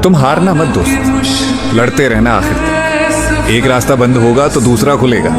तुम हारना मत दोस्त, लड़ते रहना आखिर तक। एक रास्ता बंद होगा तो दूसरा खुलेगा।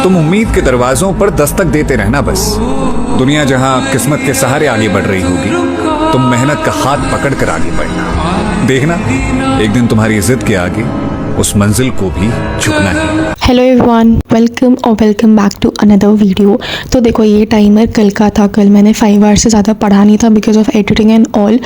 तुम उम्मीद के दरवाजों पर दस्तक देते रहना बस। दुनिया जहां किस्मत के सहारे आगे बढ़ रही होगी, तुम मेहनत का हाथ पकड़ कर आगे बढ़ना। देखना, एक दिन तुम्हारी जिद के आगे उस मंजिल को भी झुकना है। हेलो एवरीवन, वेलकम और welcome back to another video. तो देखो, ये टाइमर कल का था। कल मैंने 5 आवर्स से ज़्यादा पढ़ा नहीं था because of editing and all,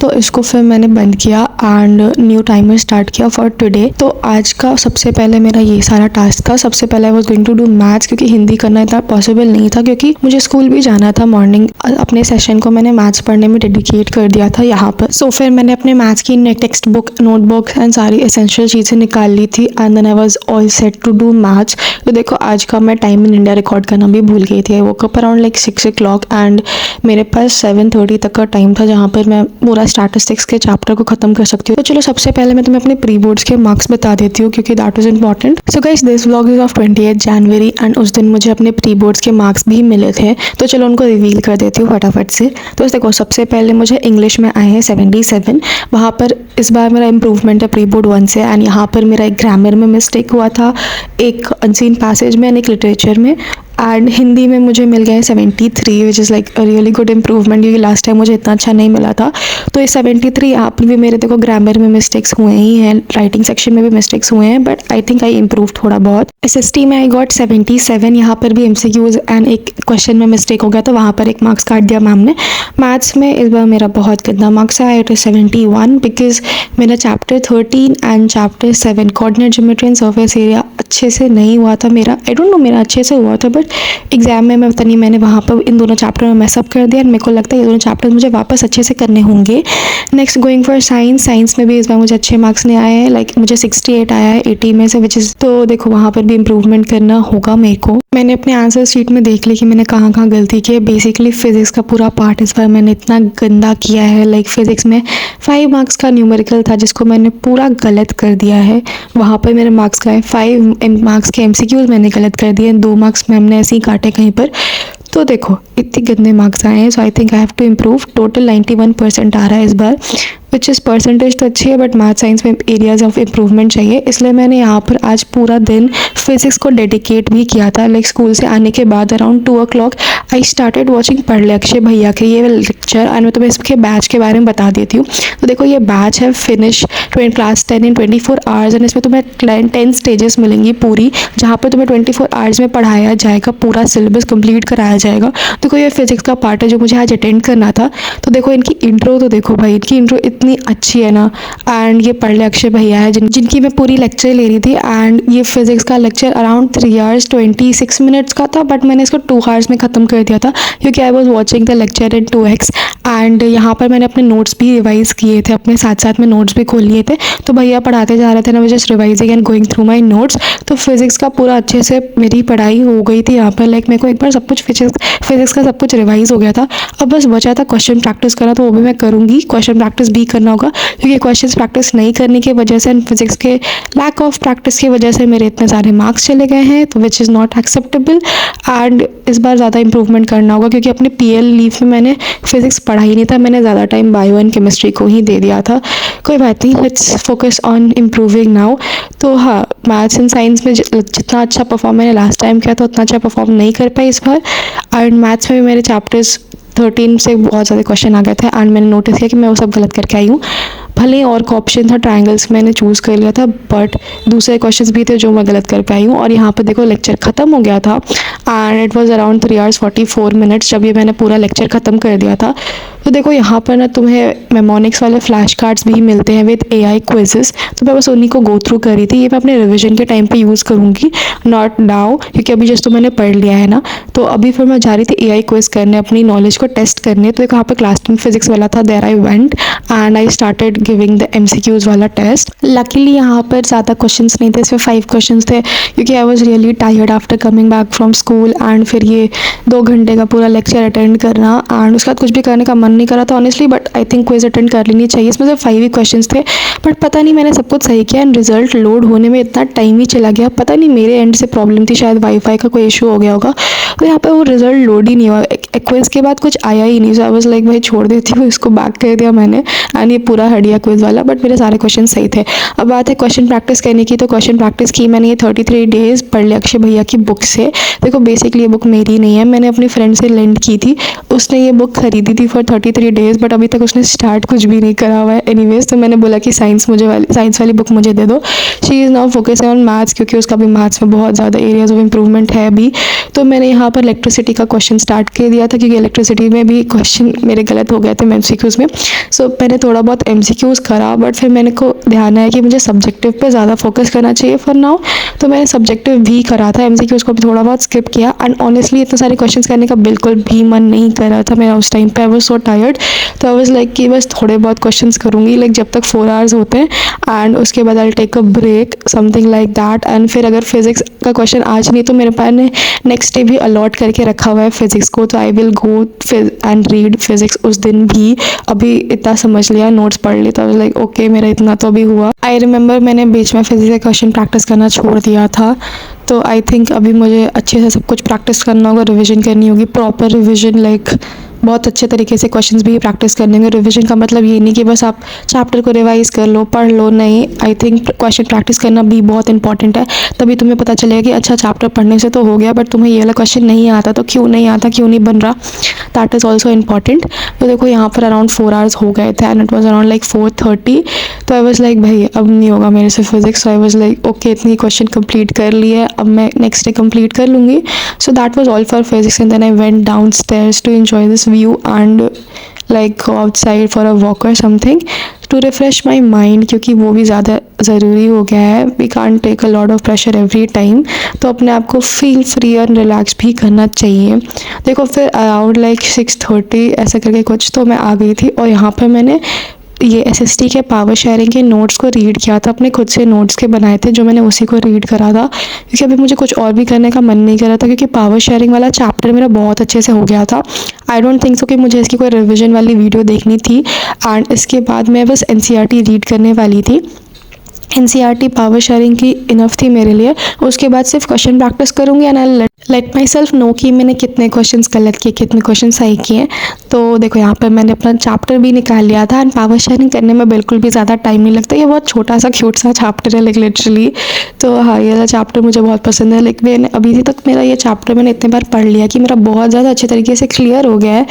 तो इसको फिर मैंने बंद किया एंड न्यू टाइमर स्टार्ट किया फॉर टुडे। तो आज का सबसे पहले मेरा ये सारा टास्क था। सबसे पहले I was going to do maths, क्योंकि हिंदी करना इतना पॉसिबल नहीं था क्योंकि मुझे स्कूल भी जाना था मॉर्निंग। अपने सेशन को मैंने मैथ्स पढ़ने में डेडिकेट कर दिया था यहाँ पर। सो फिर मैंने अपने मैथ्स की टेक्स्ट बुक, नोटबुक एंड सारी एसेंशियल चीज़ें निकाल ली थी and then I was all set to do maths. तो देखो, आज का मैं टाइम इन इंडिया रिकॉर्ड करना भी भूल गई थी। I woke up around like 6 o'clock and मेरे पास 7:30 तक का टाइम था जहाँ पर मैं पूरा स्टैटिस्टिक्स के चैप्टर को खत्म कर सकती हूँ। तो चलो, सबसे पहले मैं तुम्हें अपने प्री बोर्ड्स के मार्क्स बता देती हूँ क्योंकि that was important. So guys, this vlog is of 28 January and उस दिन मुझे अपने प्री बोर्ड्स के मार्क्स भी मिले थे। तो चलो उनको रिवील कर देती हूँ फटाफट से। तो देखो, सबसे पहले मुझे इंग्लिश में आए हैं 77। वहाँ पर इस बार मेरा इंप्रूवमेंट है प्री बोर्ड 1 से। एंड यहाँ पर मेरा एक ग्रामर में मिस्टेक हुआ था, एक अनसीन पैसेज में एंड एक लिटरेचर में। एंड हिंदी में मुझे मिल गए 73, which is like a really good improvement क्योंकि लास्ट टाइम मुझे इतना अच्छा नहीं मिला था। तो ये 73 यहाँ पर भी मेरे देखो ग्रामर में मिस्टेक्स हुए ही हैं, राइटिंग सेक्शन में भी मिस्टेक्स हुए हैं, but I think I improve थोड़ा बहुत। SST में आई गॉट 77। यहाँ पर भी MCQs एंड एक क्वेश्चन में मिस्टेक हो गया तो वहाँ पर एक मार्क्स काट दिया मैम ने। मैथ्स में इस बार मेरा बहुत गंदा मार्क्स आया, इट इज़ 71 बिकॉज मेरा chapter 13 and chapter 7 coordinate geometry and surface area अच्छे से नहीं हुआ था मेरा। आई डोंट नो मेरा अच्छे से हुआ था, बट एग्जाम में मैं पता नहीं मैंने वहाँ पर इन दोनों चैप्टर में मैसअप कर दिया। मेरे को लगता है ये दोनों चैप्टर मुझे वापस अच्छे से करने होंगे। नेक्स्ट गोइंग फॉर साइंस में भी इस बार मुझे अच्छे मार्क्स नहीं आए हैं, लाइक मुझे 68 आया है 80 में से, विच इज़, तो देखो वहाँ पर भी इम्प्रूवमेंट करना होगा मेरे को। मैंने अपने आंसर शीट में देख ली कि मैंने कहाँ कहाँ गलती की है। बेसिकली फिजिक्स का पूरा पार्ट इस बार मैंने इतना गंदा किया है। लाइक फिजिक्स में 5 मार्क्स का न्यूमेरिकल था जिसको मैंने पूरा गलत कर दिया है। वहाँ पर मेरे मार्क्स का है 5 मार्क्स के MCQs मैंने गलत कर दिए, 2 मार्क्स मैम ने ऐसे ही काटे कहीं पर। तो देखो, इतने गंदे मार्क्स आए हैं। So I think I have to improve. Total 91% आ रहा है इस बार, विच इज़ परसेंटेज तो अच्छी है बट मैथ साइंस में एरियाज ऑफ इम्प्रूवमेंट चाहिए। इसलिए मैंने यहाँ पर आज पूरा दिन फिजिक्स को डेडिकेट भी किया था। लाइक स्कूल से आने के बाद around 2 o'clock I started watching पढ़ ले अक्षय भैया के ये लेक्चर एंड मैं तुम्हें इसके बैच के बारे में बता देती हूँ। तो देखो, ये बैच है finish class 10 in 24 hours and इसमें तुम्हें 10 स्टेजेस मिलेंगी पूरी, जहाँ पर तुम्हें 24 आवर्स में पढ़ाया जाएगा, पूरा सिलेबस कंप्लीट कराया जाएगा। देखो, ये फिजिक्स का पार्ट है जो मुझे आज अटेंड करना था। तो देखो, इनकी इंट्रो तो देखो भाई, इनकी इंट्रो इतनी अच्छी है ना। एंड ये पढ़ ले अक्षय भैया है जिनकी मैं पूरी लेक्चर ले रही थी। एंड ये फिजिक्स का लेक्चर अराउंड 3 hours 26 minutes का था, बट मैंने इसको 2 hours में ख़त्म कर दिया था क्योंकि I was watching the lecture in 2x। And यहाँ पर मैंने अपने नोट्स भी रिवाइज़ किए थे, अपने साथ साथ में नोट्स भी खोल लिए थे। तो भैया पढ़ाते जा रहे थे ना, मैं just revising and going through my notes. तो फिजिक्स का पूरा अच्छे से मेरी पढ़ाई हो गई थी यहाँ पर। लाइक मेरे को एक बार सब कुछ फिजिक्स का सब कुछ रिवाइज हो गया था। अब बस बचा था क्वेश्चन प्रैक्टिस करना, तो वो भी मैं करूँगी। क्वेश्चन प्रैक्टिस भी करना होगा क्योंकि क्वेश्चन प्रैक्टिस नहीं करने की वजह से एंड फिजिक्स के लैक ऑफ प्रैक्टिस की वजह से मेरे इतने सारे मार्क्स चले गए हैं, तो which is not acceptable. And इस बार ज़्यादा इंप्रूवमेंट करना होगा क्योंकि अपने PL लीव में मैंने फिजिक्स पढ़ा ही नहीं था, मैंने ज़्यादा टाइम बायो एंड केमिस्ट्री को ही दे दिया था। कोई बात नहीं, let's focus on improving now. तो हाँ, मैथ्स एंड साइंस में जितना अच्छा परफॉर्म मैंने लास्ट टाइम किया था उतना अच्छा परफॉर्म नहीं कर पाई इस बार। एंड मैथ्स में भी मेरे चैप्टर्स 13 से बहुत ज़्यादा क्वेश्चन आ गए थे एंड मैंने नोटिस किया कि मैं वो सब गलत करके आई हूँ। भले ही और का ऑप्शन था ट्रायंगल्स मैंने चूज़ कर लिया था, बट दूसरे क्वेश्चंस भी थे जो मैं गलत कर पाई हूँ। और यहाँ पर देखो, लेक्चर ख़त्म हो गया था and it was around 3 hours 44 minutes जब ये मैंने पूरा लेक्चर ख़त्म कर दिया था। तो देखो, यहाँ पर ना तुम्हें मेमोनिक्स वाले फ्लैश कार्ड्स भी मिलते हैं विद AI क्विजेस। तो मैं बस उन्हीं को गो थ्रू कर रही थी। ये मैं अपने रिविजन के टाइम पे यूज़ करूँगी, नॉट नाउ, क्योंकि अभी जस्ट तो मैंने पढ़ लिया है ना। तो अभी फिर मैं जा रही थी AI क्विज करने, अपनी नॉलेज को टेस्ट करने। तो देखो, यहाँ पर क्लास 10 फिजिक्स वाला था, there I went and I started giving the MCQs वाला टेस्ट। लकीली यहाँ पर ज़्यादा क्वेश्चंस नहीं थे, इसमें 5 क्वेश्चंस थे क्योंकि I was really tired after coming back from school and फिर ये 2 घंटे का पूरा लेक्चर अटेंड करना एंड उसके बाद कुछ भी करने का मन नहीं कर रहा था honestly, but I think quiz attend कर लेनी चाहिए। इसमें से 5 ही क्वेश्चंस थे, बट पता नहीं मैंने सब कुछ सही किया एंड रिजल्ट लोड होने में इतना टाइम ही चला गया, पता नहीं मेरे एंड से प्रॉब्लम थी, शायद वाईफाई का कोई इशू हो गया होगा, तो यहाँ पे वो रिजल्ट लोड ही नहीं हुआ, क्विज़ के बाद कुछ आया ही नहीं। सो आई वाज लाइक भाई छोड़ देती हूँ इसको, बैक कर दिया मैंने एंड ये पूरा हट गया क्विज़ वाला, बट मेरे सारे क्वेश्चन सही थे। अब बात है क्वेश्चन प्रैक्टिस करने की, तो क्वेश्चन प्रैक्टिस की मैंने ये 33 डेज़ पढ़ लिया अक्षय भैया की बुक से। देखो बेसिकली ये बुक मेरी नहीं है, मैंने अपनी फ्रेंड से लेंड की थी, उसने ये बुक खरीदी थी फॉर 33 डेज़, बट अभी तक उसने स्टार्ट कुछ भी नहीं करा हुआ है। एनीवेज तो मैंने बोला कि साइंस वाली बुक मुझे दे दो। She is now focusing on maths, क्योंकि उसका भी मैथ्स में बहुत ज़्यादा एरियाज ऑफ इम्प्रूवमेंट है अभी। तो मैंने यहाँ पर इलेक्ट्रिसिटी का क्वेश्चन स्टार्ट कर दिया था, क्योंकि इलेक्ट्रिसिटी में भी क्वेश्चन मेरे गलत हो गए थे MCQs में। सो मैंने थोड़ा बहुत MCQs करा, बट फिर मैंने को ध्यान आया कि मुझे सब्जेक्टिव पे ज़्यादा फोकस करना चाहिए फॉर नाउ, तो मैंने सब्जेक्टिव भी करा था, MCQs को भी थोड़ा बहुत स्किप किया। एंड ऑनेस्टली इतने सारे क्वेश्चंस करने का बिल्कुल भी मन नहीं कर रहा था मेरा उस टाइम पे, आई वाज सो टायर्ड। तो आई वाज लाइक कि बस थोड़े बहुत क्वेश्चंस करूँगी, लाइक जब तक 4 आवर्स होते हैं, एंड उसके बाद I take a break something like that. And फिर अगर फिजिक्स का क्वेश्चन आज नहीं तो मेरे पास ने नेक्स्ट डे भी अलॉट करके रखा हुआ है फिजिक्स को, तो I will go and read physics उस दिन भी। अभी इतना समझ लिया, नोट्स पढ़ लिए, तो लाइक ओके मेरा इतना तो अभी हुआ। आई रिमेंबर मैंने बीच में फिजिक्स का क्वेश्चन प्रैक्टिस करना छोड़ दिया था, तो आई थिंक अभी मुझे अच्छे से सब कुछ प्रैक्टिस करना होगा, रिविजन करनी होगी, प्रॉपर रिविजन, लाइक बहुत अच्छे तरीके से क्वेश्चंस भी प्रैक्टिस करने होंगे। रिविजन का मतलब ये नहीं कि बस आप चैप्टर को रिवाइज कर लो, पढ़ लो, नहीं, आई थिंक क्वेश्चन प्रैक्टिस करना भी बहुत इंपॉर्टेंट है। तभी तुम्हें पता चलेगा कि अच्छा चैप्टर पढ़ने से तो हो गया, बट तुम्हें ये वाला क्वेश्चन नहीं आता तो क्यों नहीं आता, क्यों नहीं बन रहा, दैट इज़ ऑल्सो इंपॉर्टेंट। तो देखो यहाँ पर अराउंड 4 आवर्स हो गए थे and it was around like 4:30, तो आई वॉज लाइक भाई अब नहीं होगा मेरे से physics. So I was like okay इतनी क्वेश्चन कंप्लीट कर ली है, अब मैं नेक्स्ट डे कंप्लीट कर लूँगी। So that was all for physics and then I went down stairs to enjoy this view and like go outside for a walk or something to refresh my mind, क्योंकि वो भी ज़्यादा ज़रूरी हो गया है। we can't take a lot of pressure every time, तो अपने आप को feel free और relax भी करना चाहिए। देखो फिर around like 6:30 ऐसा करके कुछ तो मैं आ गई थी, और यहाँ पर मैंने ये SST के पावर शेयरिंग के नोट्स को रीड किया था, अपने खुद से नोट्स के बनाए थे जो मैंने उसी को रीड करा था, क्योंकि अभी मुझे कुछ और भी करने का मन नहीं कर रहा था, क्योंकि पावर शेयरिंग वाला चैप्टर मेरा बहुत अच्छे से हो गया था। आई डोंट थिंक सो कि मुझे इसकी कोई रिविजन वाली वीडियो देखनी थी, एंड इसके बाद मैं बस NCERT रीड करने वाली थी। NCERT पावर शेयरिंग की इनफ थी मेरे लिए, उसके बाद सिर्फ क्वेश्चन प्रैक्टिस करूँगी and I let myself know कि मैंने कितने क्वेश्चंस गलत किए, कितने क्वेश्चन सही किए। तो देखो यहाँ पर मैंने अपना चैप्टर भी निकाल लिया था, एंड पावर शेयरिंग करने में बिल्कुल भी ज़्यादा टाइम नहीं लगता, ये बहुत छोटा सा क्यूट सा चैप्टर है लाइक लिटरली। तो हाँ ये वाला चैप्टर मुझे बहुत पसंद है, लाइक मैंने अभी तक मेरा ये चैप्टर मैंने इतने बार पढ़ लिया कि मेरा बहुत ज़्यादा अच्छे तरीके से क्लियर हो गया है,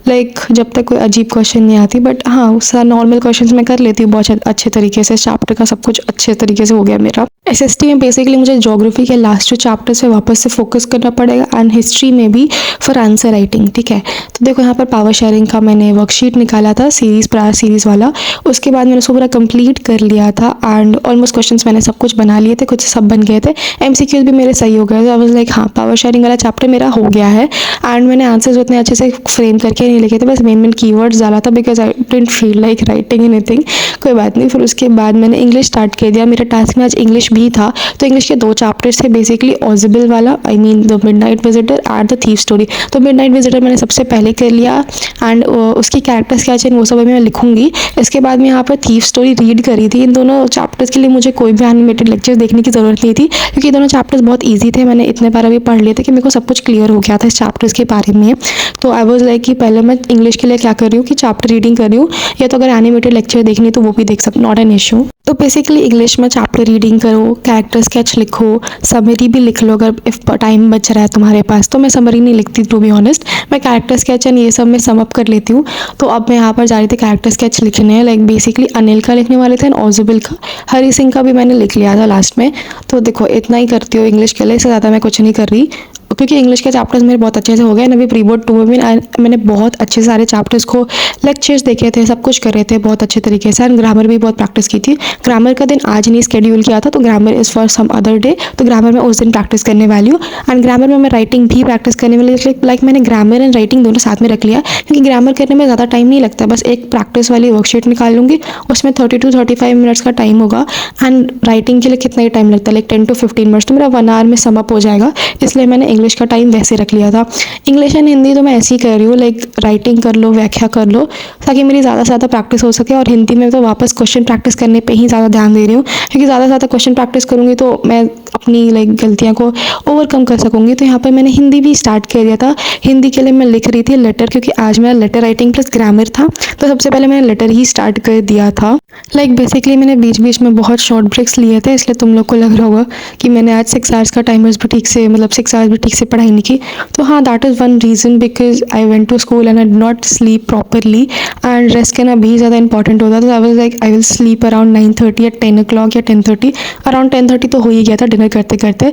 लाइक जब तक कोई अजीब क्वेश्चन नहीं आती, बट हाँ उसका नॉर्मल क्वेश्चन मैं कर लेती हूँ बहुत अच्छे तरीके से। चैप्टर का सब कुछ अच्छे तरीके से हो गया मेरा। SST में बेसिकली मुझे ज्योग्राफी के लास्ट जो चैप्टर से वापस से फोकस करना पड़ेगा, एंड हिस्ट्री में भी फॉर आंसर राइटिंग, ठीक है। तो देखो यहाँ पर पावर शेयरिंग का मैंने वर्कशीट निकाला था प्रायर सीरीज़ वाला, उसके बाद मैंने उसको पूरा कंप्लीट कर लिया था, एंड ऑलमोस्ट क्वेश्चंस मैंने सब कुछ बना लिए थे, कुछ सब बन गए थे, MCQs भी मेरे सही हो गए थे। आई वाज लाइक हाँ पावर शेयरिंग वाला चैप्टर मेरा हो गया है, एंड मैंने आंसर्स उतने अच्छे से फ्रेम करके नहीं लिखे थे, बस मेन कीवर्ड्स डाला था, because I didn't feel like writing anything. कोई बात नहीं। फिर उसके बाद मैंने इंग्लिश स्टार्ट कर दिया, मेरा टास्क में आज इंग्लिश भी था, तो इंग्लिश के 2 चैप्टर्स थे बेसिकली, ऑजिबल वाला, I mean the midnight visitor and the thief story. तो मिडनाइट विजिटर मैंने सबसे पहले कर लिया, एंड उसकी कैरेक्टर्स क्या चाहिए वो सब अभी मैं लिखूंगी। इसके बाद मैं यहाँ पर थीफ स्टोरी रीड करी थी। इन दोनों चैप्टर्स के लिए मुझे कोई भी एनिमेटेड लेक्चर देखने की ज़रूरत नहीं थी, क्योंकि दोनों चैप्टर्स बहुत ईजी थे, मैंने इतने बार अभी पढ़ लिए थे कि मेरे को सब कुछ क्लियर हो गया था इस चैप्टर्स के बारे में। तो आई वॉज लाइक कि पहले मैं इंग्लिश के लिए क्या कर रही हूँ कि चैप्टर रीडिंग कर रही हूँ, या तो अगर एनिमेटेड लेक्चर देखनी तो वो भी देख सकते, नॉट एन इशू। तो बेसिकली इंग्लिश में चैप्टर रीडिंग करो, कैरेक्टर स्केच लिखो, समरी भी लिख लो अगर इफ टाइम बच रहा है तुम्हारे पास। तो मैं समरी नहीं लिखती टू बी ऑनेस्ट, मैं कैरेक्टर स्केच एंड ये सब मैं सम अप कर लेती हूँ। तो अब मैं यहाँ पर जा रही थी कैरेक्टर स्केच लिखने, लाइक बेसिकली अनिल का लिखने वाले थे एंड ऑजिबल का, हरी सिंह का भी मैंने लिख लिया था लास्ट में। तो देखो इतना ही करती हूँ इंग्लिश के लिए, इससे ज़्यादा मैं कुछ नहीं कर रही, क्योंकि इंग्लिश के चैप्टर्स मेरे बहुत अच्छे से हो गए। अभी प्री बोर्ड 2 में मैंने बहुत अच्छे सारे चैप्टर्स को लेक्चर्स देखे थे, सब कुछ कर रहे थे बहुत अच्छे तरीके से, एंड ग्रामर भी बहुत प्रैक्टिस की थी। ग्रामर का दिन आज नहीं स्केड्यूल किया था, तो grammar is for some other day, तो ग्रामर में उस दिन प्रैक्टिस करने वाली हूँ। एंड ग्रामर में मैं राइटिंग भी प्रैक्टिस करने वाली, लाइक मैंने ग्रामर एंड राइटिंग दोनों साथ में रख लिया, क्योंकि ग्रामर करने में ज़्यादा टाइम नहीं लगता, बस एक प्रैक्टिस वाली वर्कशीट निकाल लूँगी, उसमें 30 to 35 मिनट्स का टाइम होगा, एंड राइटिंग के लिए कितना ही टाइम लगता है, लाइक 10 to 15 मिनट्स, तो मेरा 1 आवर में सम अप हो जाएगा। इसलिए मैंने इंग्लिश इंग्लिश का टाइम वैसे रख लिया था। इंग्लिश एंड हिंदी तो मैं ऐसे ही कर रही हूँ, लाइक राइटिंग कर लो, व्याख्या कर लो, ताकि मेरी ज़्यादा से ज़्यादा प्रैक्टिस हो सके। और हिंदी में तो वापस क्वेश्चन प्रैक्टिस करने पे ही ज़्यादा ध्यान दे रही हूँ, क्योंकि ज़्यादा से ज़्यादा क्वेश्चन प्रैक्टिस करूँगी तो मैं अपनी लाइक गलतियाँ को ओवरकम कर सकूँगी। तो यहाँ पर मैंने हिंदी भी स्टार्ट कर दिया था। हिंदी के लिए मैं लिख रही थी लेटर, क्योंकि आज मेरा लेटर राइटिंग प्लस ग्रामर था, तो सबसे पहले मैंने लेटर ही स्टार्ट कर दिया था। लाइक बेसिकली मैंने बीच बीच में बहुत शॉर्ट ब्रेक्स लिए थे, इसलिए तुम लोग को लग रहा होगा कि मैंने आज 6 आवर्स का टाइमर्स भी ठीक से, मतलब 6 आवर्स भी ठीक से पढ़ाई नहीं की। तो हाँ, that is one reason, because I went to school and I did not sleep properly, and rest करना भी ज़्यादा इंपॉर्टेंट होता है। तो I was like I will sleep around 9:30 या 10 o'clock या 10:30, अराउंड 10:30 तो हो ही गया था डिनर करते करते।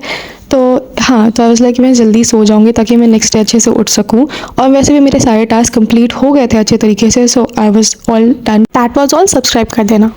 तो हाँ, तो आई वाज लाइक मैं जल्दी सो जाऊँगी ताकि मैं नेक्स्ट डे अच्छे से उठ सकूँ। और वैसे भी मेरे सारे टास्क कंप्लीट हो गए थे अच्छे तरीके से, so I was all done. That was all. Subscribe कर देना।